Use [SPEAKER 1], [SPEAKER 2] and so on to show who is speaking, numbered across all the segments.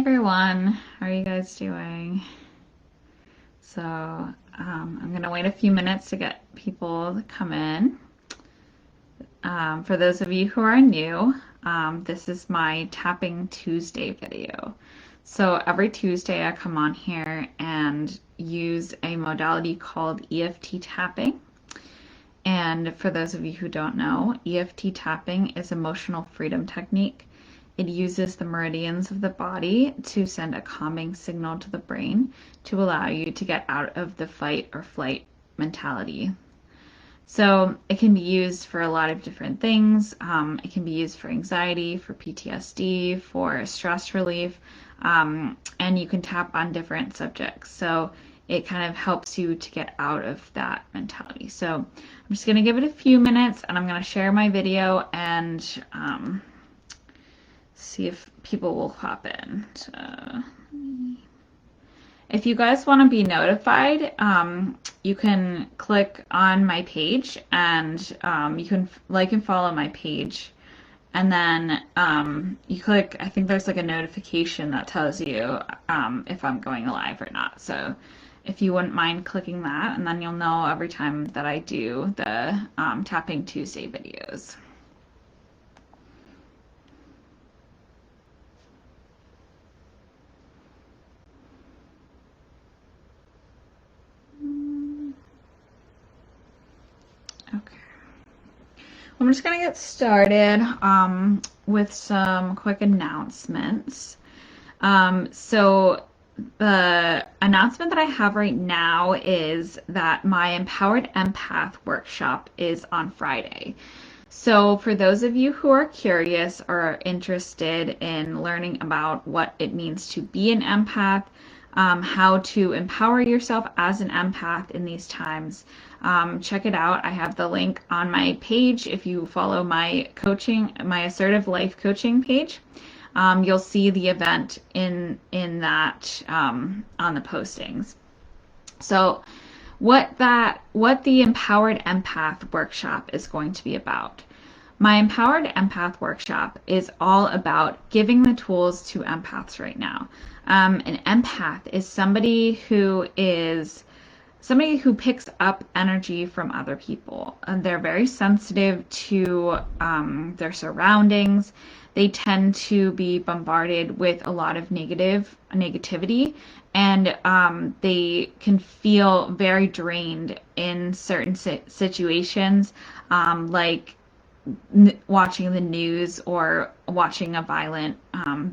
[SPEAKER 1] everyone, how are you guys doing? So I'm gonna wait a few minutes to get people to come in. For those of you who are new, this is my Tapping Tuesday video. So every Tuesday I come on here and use a modality called EFT tapping. And for those of you who don't know, EFT tapping is emotional freedom technique. It uses the meridians of the body to send a calming signal to the brain to allow you to get out of the fight or flight mentality. So it can be used for a lot of different things. It can be used for anxiety, for PTSD, for stress relief, and you can tap on different subjects. So it kind of helps you to get out of that mentality. So I'm just going to give it a few minutes and I'm going to share my video and see if people will pop in. So, if you guys want to be notified, you can click on my page and you can like and follow my page. And then you click, I think there's like a notification that tells you if I'm going live or not. So if you wouldn't mind clicking that, and then you'll know every time that I do the Tapping Tuesday videos. Okay. I'm just going to get started with some quick announcements. So the announcement that I have right now is that my Empowered Empath workshop is on Friday. So for those of you who are curious or are interested in learning about what it means to be an empath, how to empower yourself as an empath in these times, check it out. I have the link on my page. If you follow my coaching, my Assertive Life coaching page, you'll see the event in that on the postings. So what the Empowered Empath workshop is going to be about. My Empowered Empath workshop is all about giving the tools to empaths right now. An empath is somebody who picks up energy from other people, and they're very sensitive to their surroundings. They tend to be bombarded with a lot of negativity, and they can feel very drained in certain situations, like watching the news or watching a violent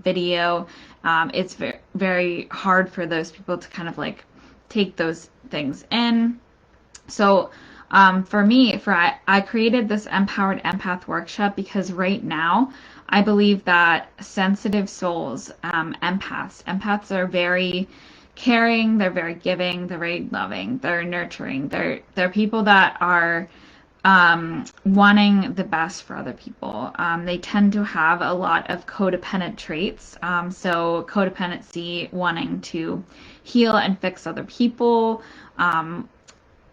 [SPEAKER 1] video. It's very, very hard for those people to kind of like take those things in. So for me, I created this Empowered Empath workshop because right now I believe that sensitive souls, empaths are very caring, they're very giving, they're very loving, they're nurturing, they're people that are wanting the best for other people. They tend to have a lot of codependent traits. So codependency, wanting to heal and fix other people,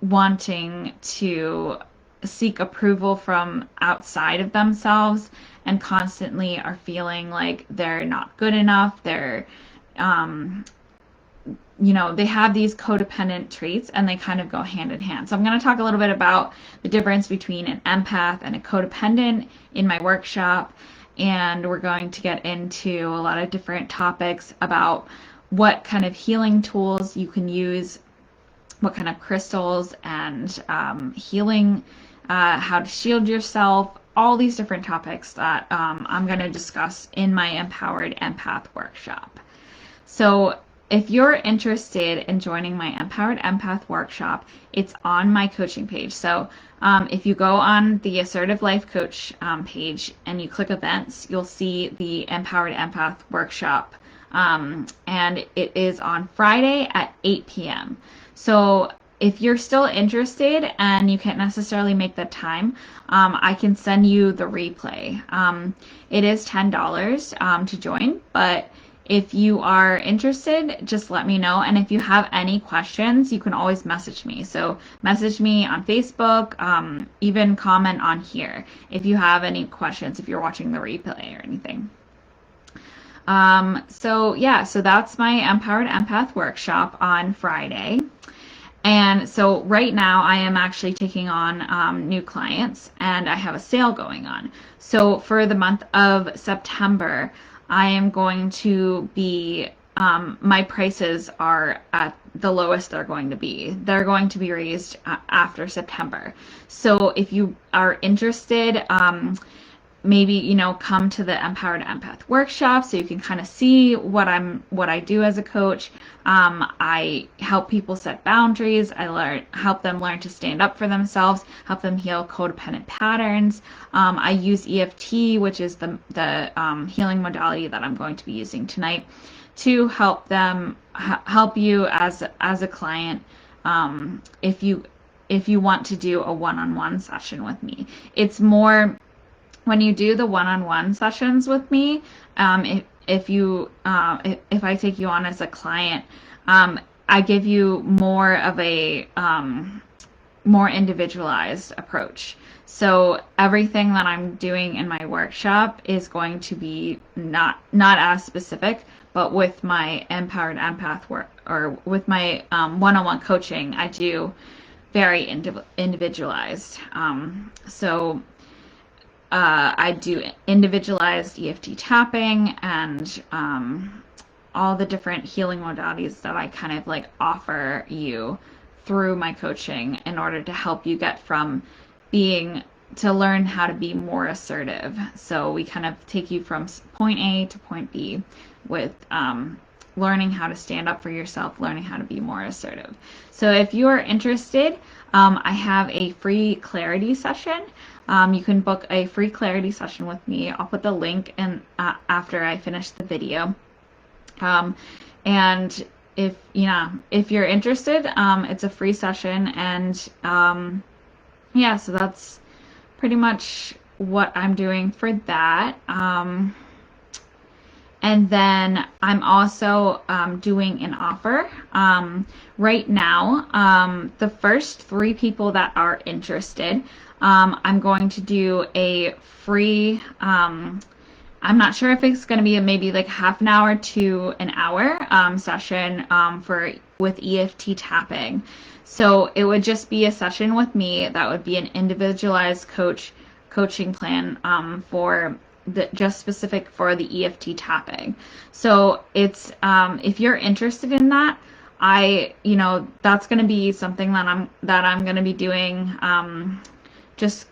[SPEAKER 1] wanting to seek approval from outside of themselves, and constantly are feeling like they're not good enough. They're they have these codependent traits and they kind of go hand in hand. So I'm going to talk a little bit about the difference between an empath and a codependent in my workshop. And we're going to get into a lot of different topics about what kind of healing tools you can use, what kind of crystals and healing, how to shield yourself, all these different topics that I'm going to discuss in my Empowered Empath workshop. So if you're interested in joining my Empowered Empath workshop, it's on my coaching page. So if you go on the Assertive Life Coach page and you click events, you'll see the Empowered Empath workshop. And it is on Friday at 8 p.m. So if you're still interested and you can't necessarily make the time, I can send you the replay. It is $10 to join, but if you are interested, just let me know. And if you have any questions, you can always message me. So message me on Facebook, even comment on here if you have any questions, if you're watching the replay or anything. So that's my Empowered Empath workshop on Friday. And so right now I am actually taking on new clients, and I have a sale going on. So for the month of September, I am going to be, my prices are at the lowest they're going to be. They're going to be raised after September. So if you are interested, maybe, come to the Empowered Empath workshop so you can kind of see what I do as a coach. I help people set boundaries. I help them learn to stand up for themselves, help them heal codependent patterns. I use EFT, which is the healing modality that I'm going to be using tonight, to help you as a client, if you want to do a one-on-one session with me. It's more, when you do the one-on-one sessions with me, if I take you on as a client, I give you more of a more individualized approach. So everything that I'm doing in my workshop is going to be not as specific, but with my Empowered Empath work, or with my one-on-one coaching, I do very individualized. I do individualized EFT tapping and all the different healing modalities that I kind of like offer you through my coaching in order to help you get from to learn how to be more assertive. So we kind of take you from point A to point B with learning how to stand up for yourself, learning how to be more assertive. So if you are interested, I have a free clarity session. You can book a free clarity session with me. I'll put the link in after I finish the video. And if you're interested, it's a free session, and so that's pretty much what I'm doing for that. And then I'm also doing an offer right now. The first 3 people that are interested, I'm going to do a free, I'm not sure if it's going to be maybe like half an hour to an hour session with EFT tapping. So it would just be a session with me that would be an individualized coaching plan for just specific for the EFT tapping. So it's if you're interested in that, that's going to be something that I'm going to be doing just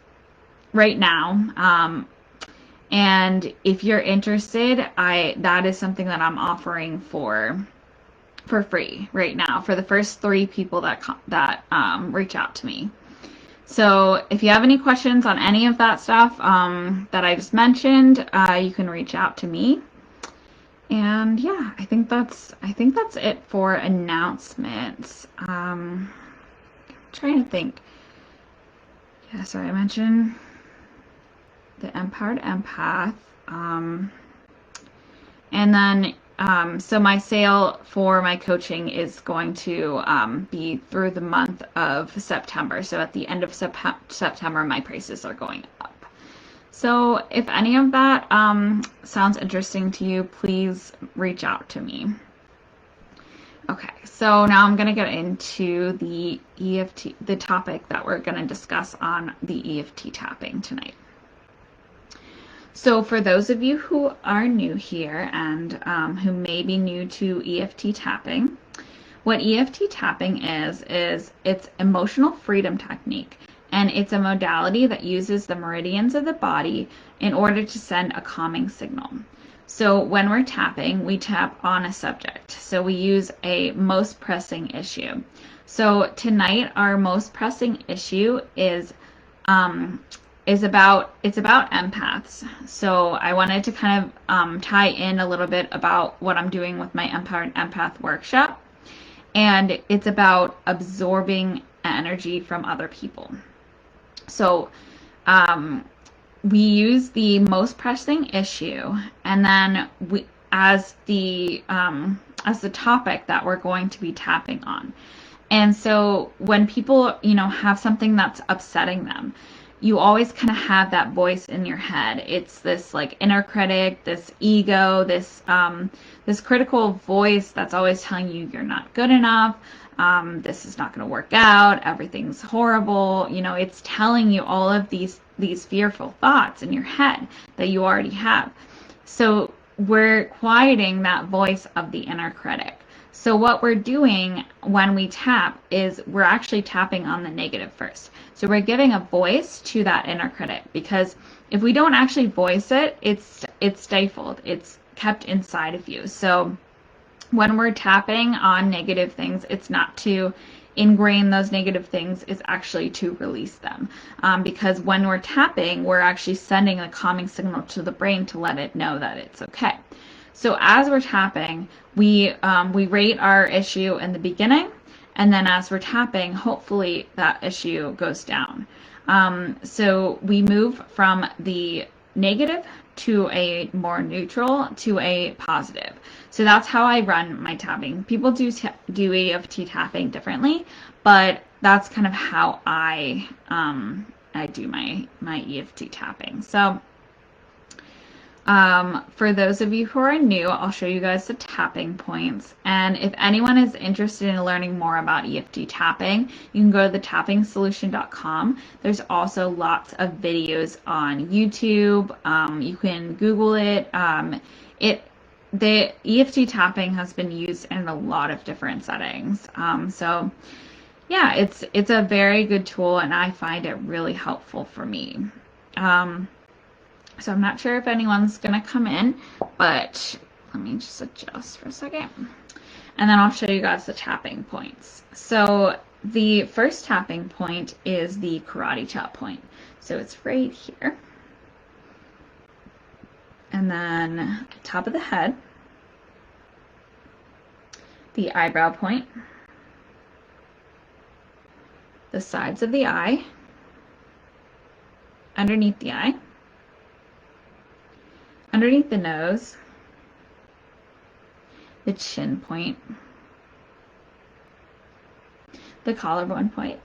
[SPEAKER 1] right now. And if you're interested, that is something that I'm offering for free right now for the first 3 people that reach out to me. So if you have any questions on any of that stuff that I just mentioned, you can reach out to me. And yeah, I think that's it for announcements. I'm trying to think. Yeah, sorry, I mentioned the Empowered Empath. And then so my sale for my coaching is going to be through the month of September. So at the end of September, my prices are going up. So if any of that sounds interesting to you, please reach out to me. Okay, so now I'm going to get into the EFT, the topic that we're going to discuss on the EFT tapping tonight. So for those of you who are new here and who may be new to EFT tapping, what EFT tapping is it's emotional freedom technique, and it's a modality that uses the meridians of the body in order to send a calming signal. So when we're tapping, we tap on a subject. So we use a most pressing issue. So tonight, our most pressing issue is about empaths. So I wanted to kind of tie in a little bit about what I'm doing with my Empowered Empath workshop. And it's about absorbing energy from other people. So we use the most pressing issue, and then as the topic that we're going to be tapping on. And so when people, have something that's upsetting them, you always kind of have that voice in your head. It's this like inner critic, this ego, this critical voice that's always telling you you're not good enough. This is not going to work out. Everything's horrible. You know, it's telling you all of these fearful thoughts in your head that you already have. So we're quieting that voice of the inner critic. So what we're doing when we tap is we're actually tapping on the negative first. So we're giving a voice to that inner critic, because if we don't actually voice it, it's stifled. It's kept inside of you. So when we're tapping on negative things, it's not to ingrain those negative things, it's actually to release them. Because when we're tapping, we're actually sending a calming signal to the brain to let it know that it's okay. So as we're tapping, we rate our issue in the beginning, and then as we're tapping, hopefully that issue goes down. So we move from the negative to a more neutral to a positive. So that's how I run my tapping. People do EFT tapping differently, but that's kind of how I do my EFT tapping. So for those of you who are new, I'll show you guys the tapping points. And if anyone is interested in learning more about EFT tapping, you can go to thetappingsolution.com. There's also lots of videos on YouTube. You can Google it. The EFT tapping has been used in a lot of different settings. So yeah, it's a very good tool, and I find it really helpful for me. So I'm not sure if anyone's going to come in, but let me just adjust for a second. And then I'll show you guys the tapping points. So the first tapping point is the karate chop point. So it's right here. And then top of the head, the eyebrow point, the sides of the eye, underneath the eye, underneath the nose, the chin point, the collarbone point,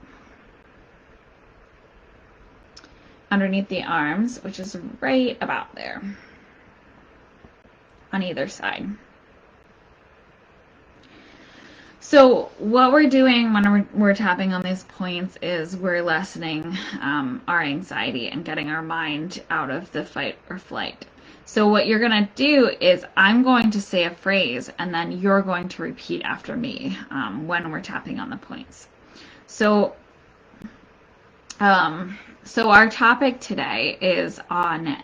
[SPEAKER 1] underneath the arms, which is right about there, on either side. So what we're doing when we're tapping on these points is we're lessening our anxiety and getting our mind out of the fight or flight. So what you're going to do is I'm going to say a phrase, and then you're going to repeat after me when we're tapping on the points. So our topic today is on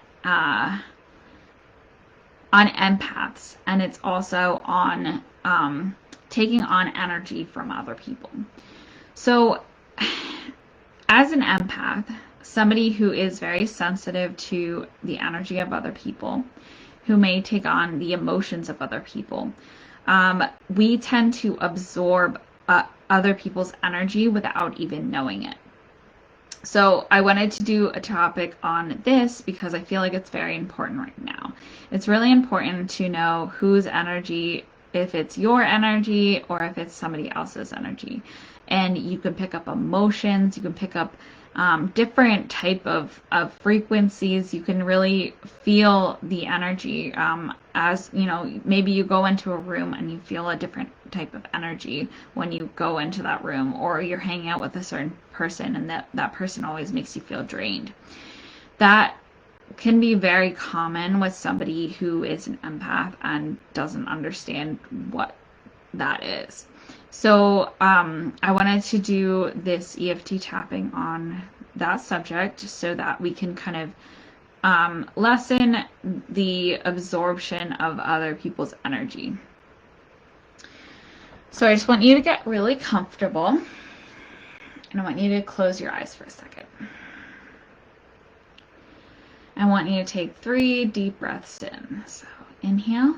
[SPEAKER 1] empaths, and it's also on taking on energy from other people. So as an empath, somebody who is very sensitive to the energy of other people, who may take on the emotions of other people, we tend to absorb other people's energy without even knowing it. So I wanted to do a topic on this because I feel like it's very important right now. It's really important to know whose energy, if it's your energy or if it's somebody else's energy. And you can pick up emotions, you can pick up different type of frequencies. You can really feel the energy as, you know, maybe you go into a room and you feel a different type of energy when you go into that room, or you're hanging out with a certain person and that person always makes you feel drained. That can be very common with somebody who is an empath and doesn't understand what that is. So I wanted to do this EFT tapping on that subject so that we can kind of lessen the absorption of other people's energy. So I just want you to get really comfortable, and I want you to close your eyes for a second. I want you to take 3 deep breaths in. So inhale.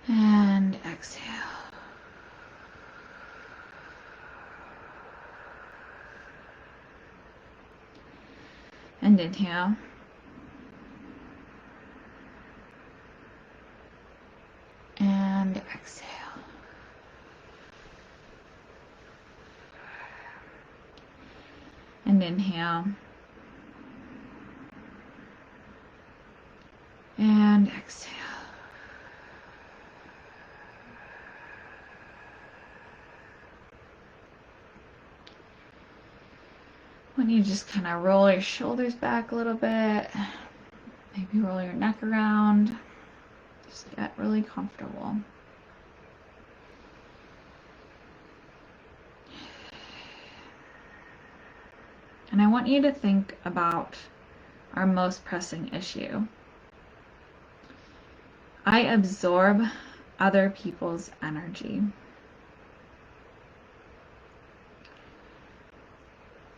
[SPEAKER 1] And exhale. And inhale. And exhale. an inhale. And exhale. When you just kind of roll your shoulders back a little bit, maybe roll your neck around, just get really comfortable. And I want you to think about our most pressing issue. I absorb other people's energy.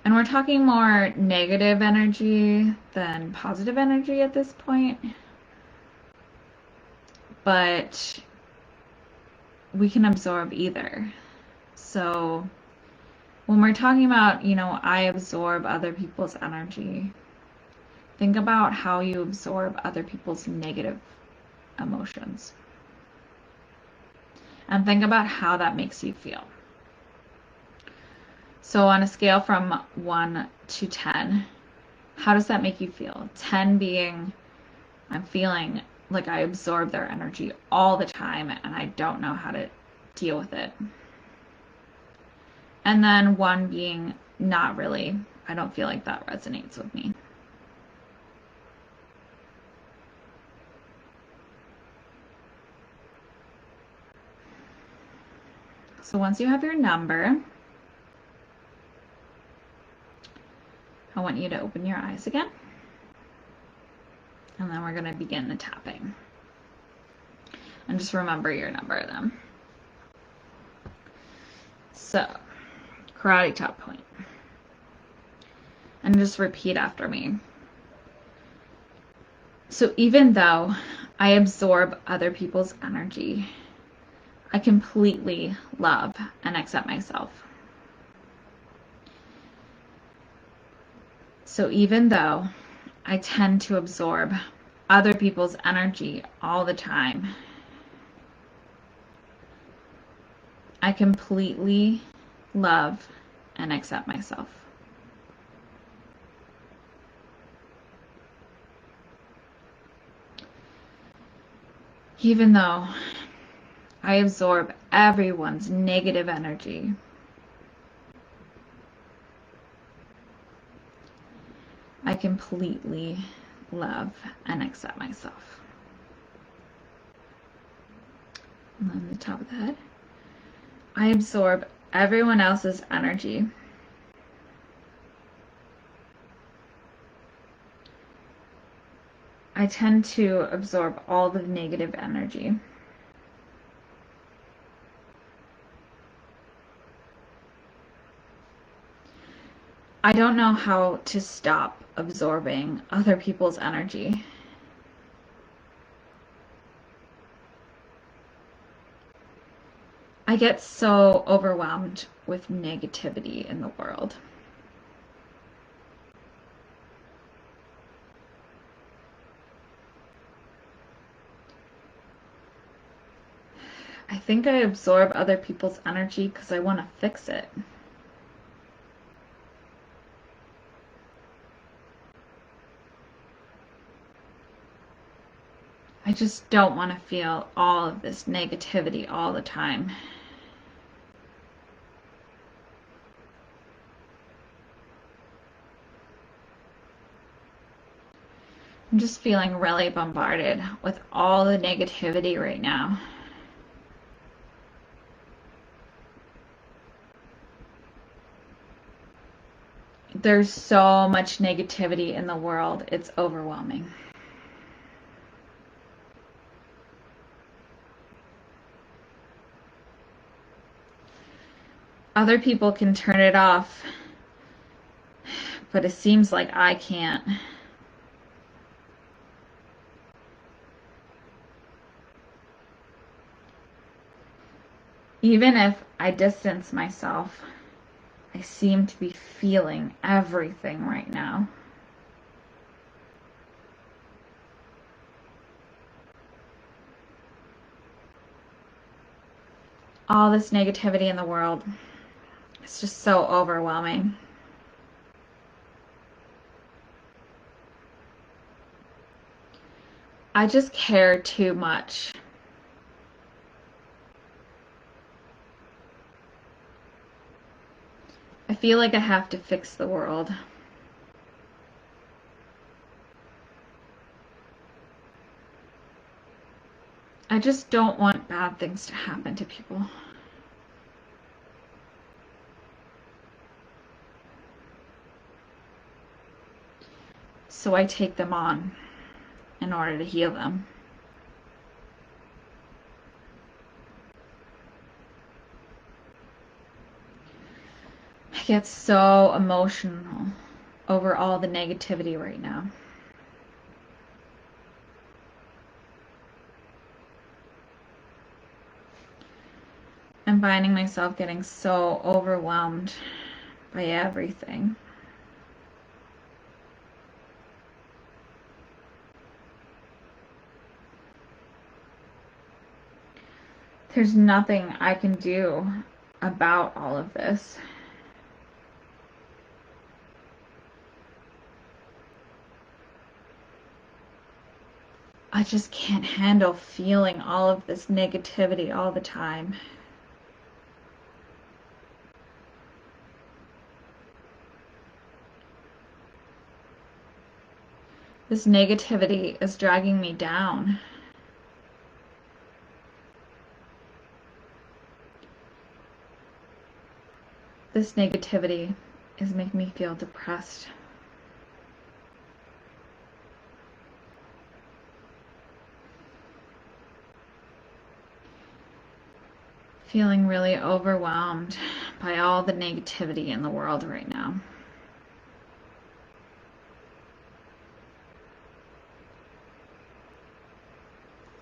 [SPEAKER 1] And we're talking more negative energy than positive energy at this point. But we can absorb either. So when we're talking about, I absorb other people's energy, think about how you absorb other people's negative emotions. And think about how that makes you feel. So on a scale from 1 to 10, how does that make you feel? 10 being, I'm feeling like I absorb their energy all the time and I don't know how to deal with it. And then 1 being, not really. I don't feel like that resonates with me. So once you have your number, I want you to open your eyes again. And then we're going to begin the tapping. And just remember your number then. So, karate chop point. And just repeat after me. So even though I absorb other people's energy, I completely love and accept myself. So even though I tend to absorb other people's energy all the time, I completely love and accept myself. Even though I absorb everyone's negative energy, I completely love and accept myself. And then the top of the head. I absorb everyone else's energy. I tend to absorb all the negative energy. I don't know how to stop absorbing other people's energy. I get so overwhelmed with negativity in the world. I think I absorb other people's energy because I want to fix it. I just don't want to feel all of this negativity all the time. I'm just feeling really bombarded with all the negativity right now. There's so much negativity in the world, it's overwhelming. Other people can turn it off, but it seems like I can't. Even if I distance myself, I seem to be feeling everything right now. All this negativity in the world, it's just so overwhelming. I just care too much. I feel like I have to fix the world. I just don't want bad things to happen to people. So I take them on in order to heal them. I get so emotional over all the negativity right now. I'm finding myself getting so overwhelmed by everything. There's nothing I can do about all of this. I just can't handle feeling all of this negativity all the time. This negativity is dragging me down. This negativity is making me feel depressed. Feeling really overwhelmed by all the negativity in the world right now.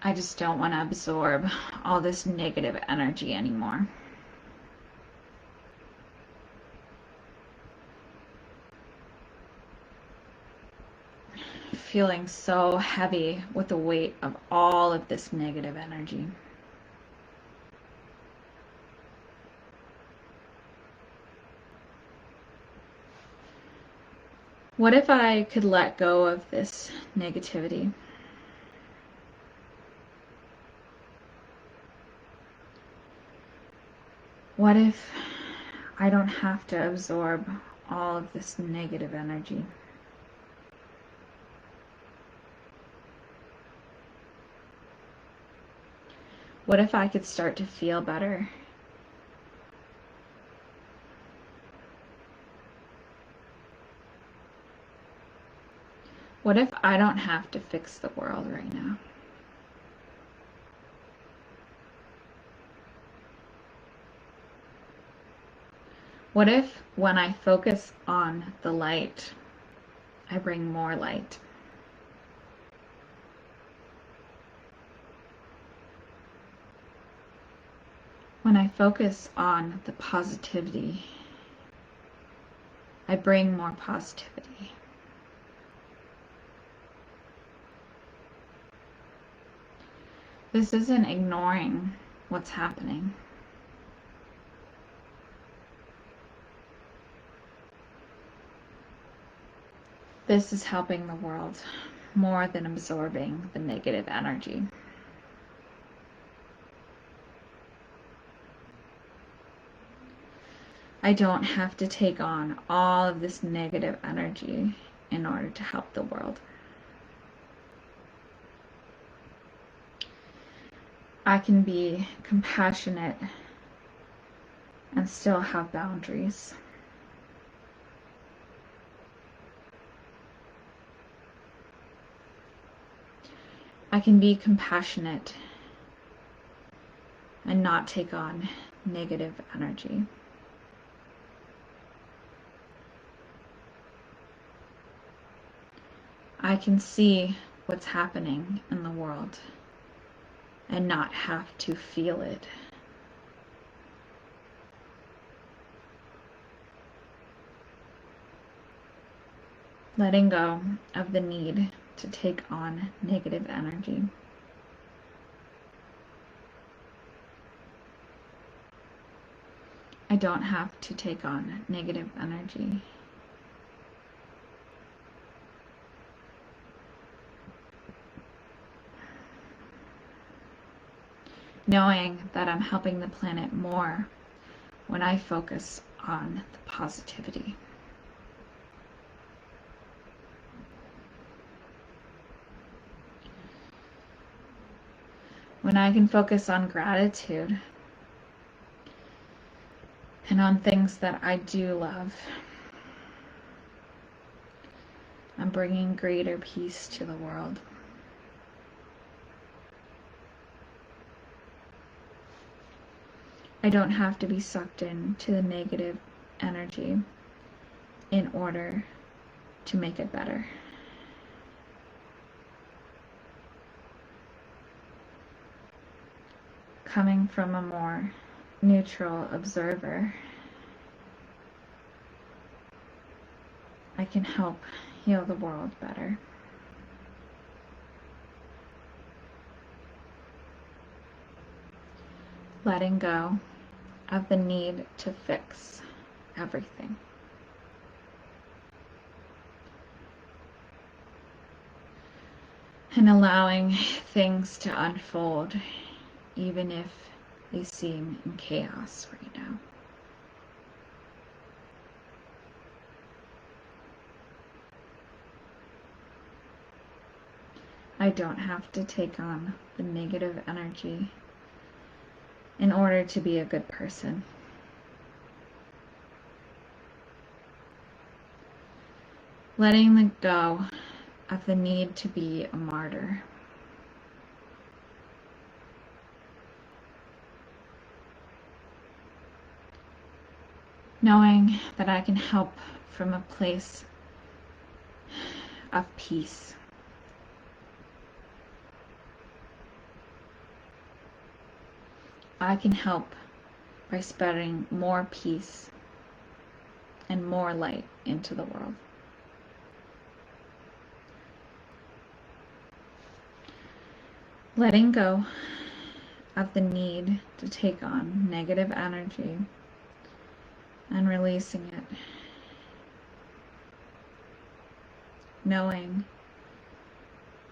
[SPEAKER 1] I just don't want to absorb all this negative energy anymore. Feeling so heavy with the weight of all of this negative energy. What if I could let go of this negativity? What if I don't have to absorb all of this negative energy? What if I could start to feel better? What if I don't have to fix the world right now? What if when I focus on the light, I bring more light? When I focus on the positivity, I bring more positivity. This isn't ignoring what's happening. This is helping the world more than absorbing the negative energy. I don't have to take on all of this negative energy in order to help the world. I can be compassionate and still have boundaries. I can be compassionate and not take on negative energy. I can see what's happening in the world and not have to feel it. Letting go of the need to take on negative energy. I don't have to take on negative energy. knowing that I'm helping the planet more when I focus on the positivity. When I can focus on gratitude and on things that I do love, I'm bringing greater peace to the world. I don't have to be sucked into the negative energy in order to make it better. Coming from a more neutral observer, I can help heal the world better. Letting go of the need to fix everything. And allowing things to unfold even if they seem in chaos right now. I don't have to take on the negative energy in order to be a good person. Letting go of the need to be a martyr. Knowing that I can help from a place of peace. I can help by spreading more peace and more light into the world. Letting go of the need to take on negative energy and releasing it. Knowing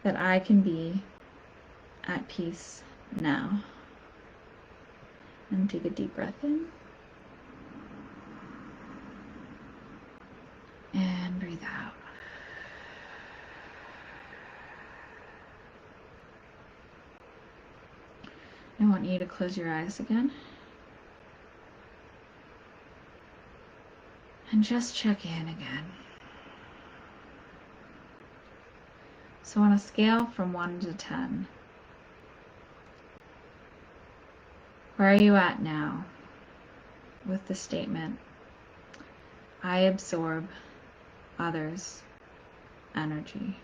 [SPEAKER 1] that I can be at peace now. And take a deep breath in. And breathe out. I want you to close your eyes again. And just check in again. So on a scale from 1 to 10, where are you at now with the statement, I absorb others' energy?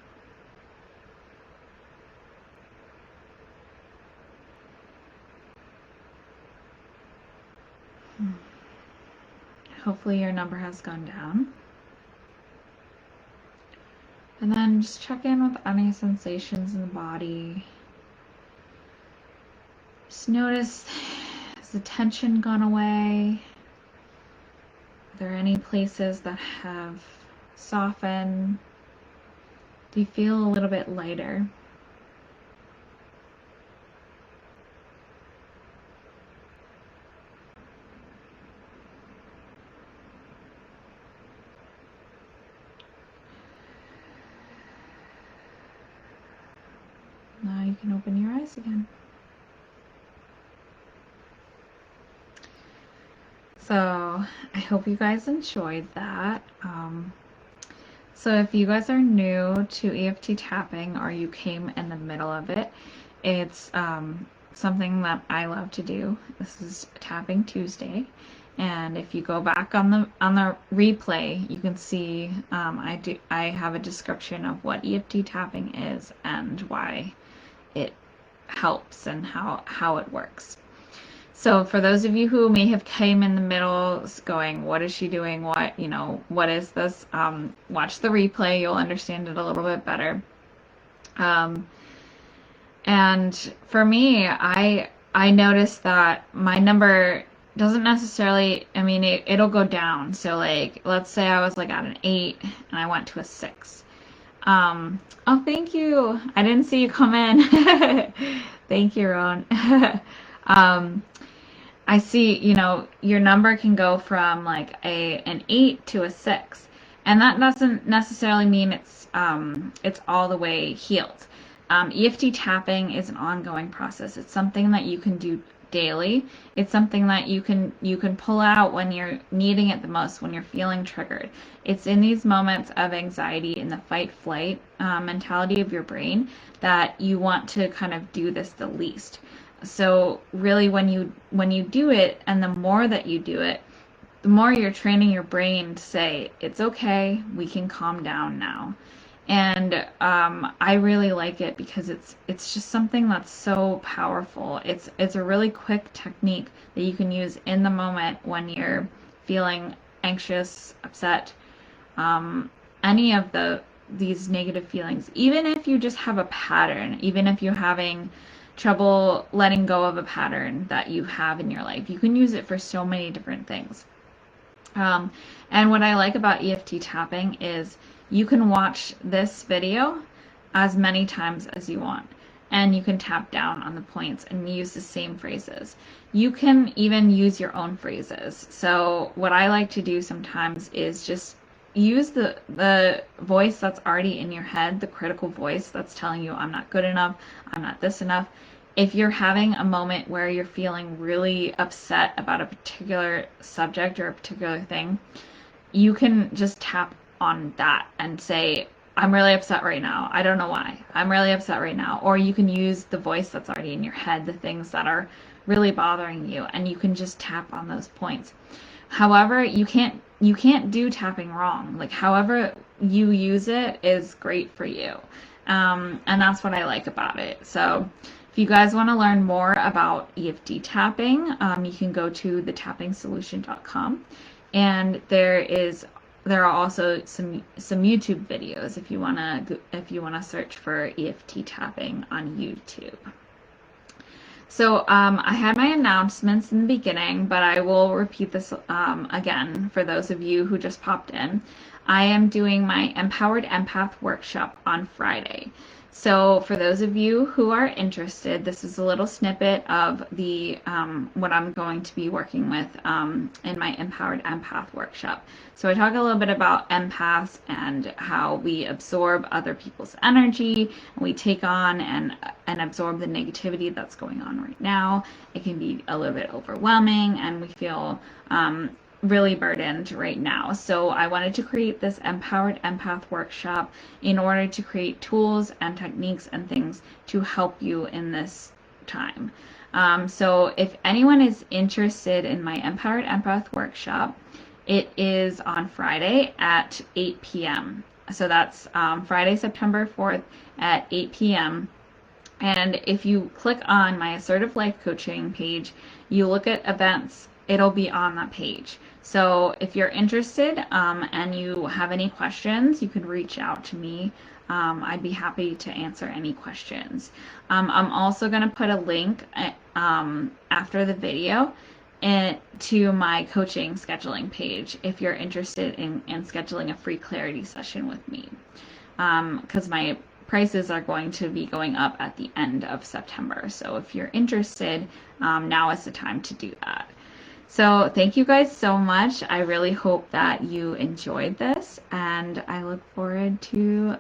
[SPEAKER 1] Hopefully your number has gone down. And then just check in with any sensations in the body. Just notice, has the tension gone away? Are there any places that have softened? Do you feel a little bit lighter? Now you can open your eyes again. So I hope you guys enjoyed that. So if you guys are new to EFT tapping or you came in the middle of it, it's something that I love to do. This is Tapping Tuesday, and if you go back on the replay, you can see I have a description of what EFT tapping is and why it helps and how it works. So for those of you who may have came in the middle going, what is she doing? What is this? Watch the replay. You'll understand it a little bit better. And for me, I noticed that my number doesn't necessarily, it'll go down. So like, let's say I was like at an 8 and I went to a 6. Oh, thank you. I didn't see you come in. Thank you, Ron. I see, your number can go from like an 8 to a 6, and that doesn't necessarily mean it's all the way healed. EFT tapping is an ongoing process. It's something that you can do daily. It's something that you can pull out when you're needing it the most, when you're feeling triggered. It's in these moments of anxiety, in the fight flight mentality of your brain, that you want to kind of do this the least. So really, when you do it, and the more that you do it, the more you're training your brain to say, it's okay, we can calm down now. And I really like it because it's just something that's so powerful. It's a really quick technique that you can use in the moment when you're feeling anxious, upset, any of these negative feelings. Even if you just have a pattern, even if you're having trouble letting go of a pattern that you have in your life, you can use it for so many different things. And what I like about EFT tapping is you can watch this video as many times as you want, and you can tap down on the points and use the same phrases. You can even use your own phrases. So what I like to do sometimes is just use the voice that's already in your head, the critical voice that's telling you, I'm not good enough, I'm not this enough. If you're having a moment where you're feeling really upset about a particular subject or a particular thing, you can just tap on that and say, I'm really upset right now. I don't know why. I'm really upset right now. Or you can use the voice that's already in your head, the things that are really bothering you, and you can just tap on those points. However, you can't do tapping wrong. Like, however you use it is great for you. And that's what I like about it. So if you guys want to learn more about EFT tapping, you can go to thetappingsolution.com, and there are also some YouTube videos if you wanna search for EFT tapping on YouTube. So I had my announcements in the beginning, but I will repeat this again for those of you who just popped in. I am doing my Empowered Empath workshop on Friday. So for those of you who are interested, this is a little snippet of the what I'm going to be working with in my Empowered Empath workshop. So I talk a little bit about empaths and how we absorb other people's energy, and we take on and absorb the negativity that's going on right now. It can be a little bit overwhelming, and we feel really burdened right now. So I wanted to create this Empowered Empath workshop in order to create tools and techniques and things to help you in this time. So if anyone is interested in my Empowered Empath workshop, it is on Friday at 8 p.m. So that's Friday, September 4th at 8 p.m. And if you click on my Assertive Life Coaching page, you look at events, it'll be on that page. So if you're interested and you have any questions, you can reach out to me. I'd be happy to answer any questions. I'm also going to put a link after the video to my coaching scheduling page if you're interested in scheduling a free clarity session with me, because my prices are going to be going up at the end of September. So if you're interested, now is the time to do that. So thank you guys so much. I really hope that you enjoyed this, and I look forward to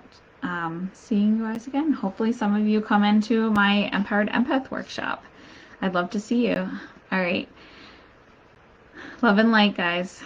[SPEAKER 1] seeing you guys again. Hopefully some of you come into my Empowered Empath workshop. I'd love to see you. All right. Love and light, guys.